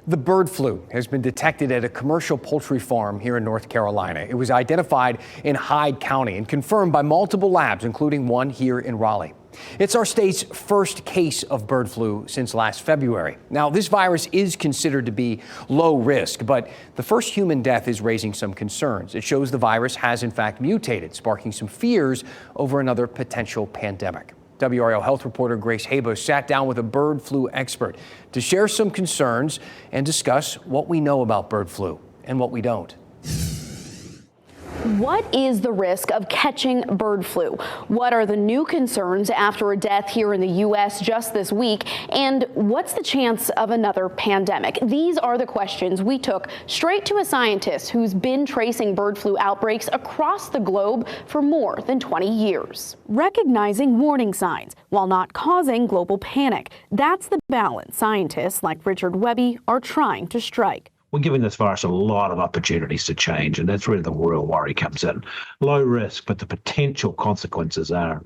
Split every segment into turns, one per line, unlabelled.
The bird flu has been detected at a commercial poultry farm here in North Carolina. It was identified in Hyde County and confirmed by multiple labs, including one here in Raleigh. It's our state's first case of bird flu since last February. Now, this virus is considered to be low risk, but the first human death is raising some concerns. It shows the virus has in fact mutated, sparking some fears over another potential pandemic. WRAL health reporter Grace Haba sat down with a bird flu expert to share some concerns and discuss what we know about bird flu and what we don't.
What is the risk of catching bird flu? What are the new concerns after a death here in the U.S. just this week? And what's the chance of another pandemic? These are the questions we took straight to a scientist who's been tracing bird flu outbreaks across the globe for more than 20 years. Recognizing warning signs while not causing global panic. That's the balance scientists like Richard Webby are trying to strike.
We're giving this virus a lot of opportunities to change, and that's where the real worry comes in. Low risk, but the potential consequences are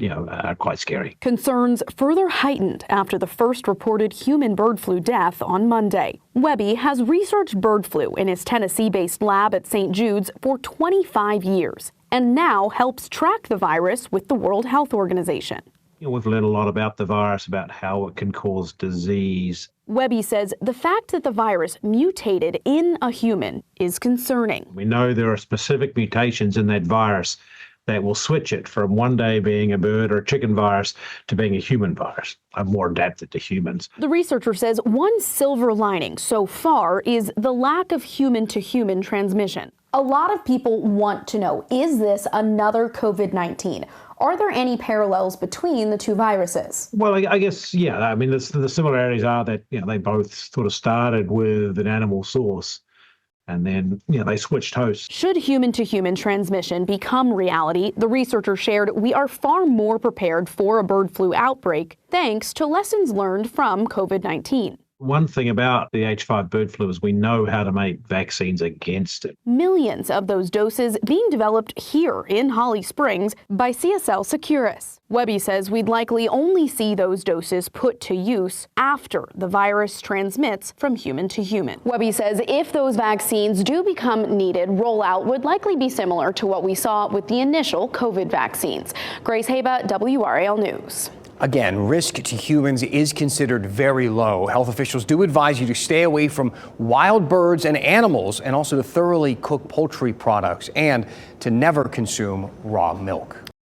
quite scary.
Concerns further heightened after the first reported human bird flu death on Monday. Webby has researched bird flu in his Tennessee-based lab at St. Jude's for 25 years and now helps track the virus with the World Health Organization.
We've learned a lot about the virus, about how it can cause disease.
Webby says the fact that the virus mutated in a human is concerning.
We know there are specific mutations in that virus that will switch it from one day being a bird or a chicken virus to being a human virus, more adapted to humans.
The researcher says one silver lining so far is the lack of human-to-human transmission. A lot of people want to know, is this another COVID-19? Are there any parallels between the two viruses?
Well, I guess, yeah. I mean, the similarities are that, they both sort of started with an animal source and then, they switched hosts.
Should human-to-human transmission become reality, the researcher shared we are far more prepared for a bird flu outbreak thanks to lessons learned from COVID-19.
One thing about the H5 bird flu is we know how to make vaccines against it.
Millions of those doses being developed here in Holly Springs by CSL Seqirus. Webby says we'd likely only see those doses put to use after the virus transmits from human to human. Webby says if those vaccines do become needed, rollout would likely be similar to what we saw with the initial COVID vaccines. Grace Haba, WRAL News.
Again, risk to humans is considered very low. Health officials do advise you to stay away from wild birds and animals and also to thoroughly cook poultry products and to never consume raw milk.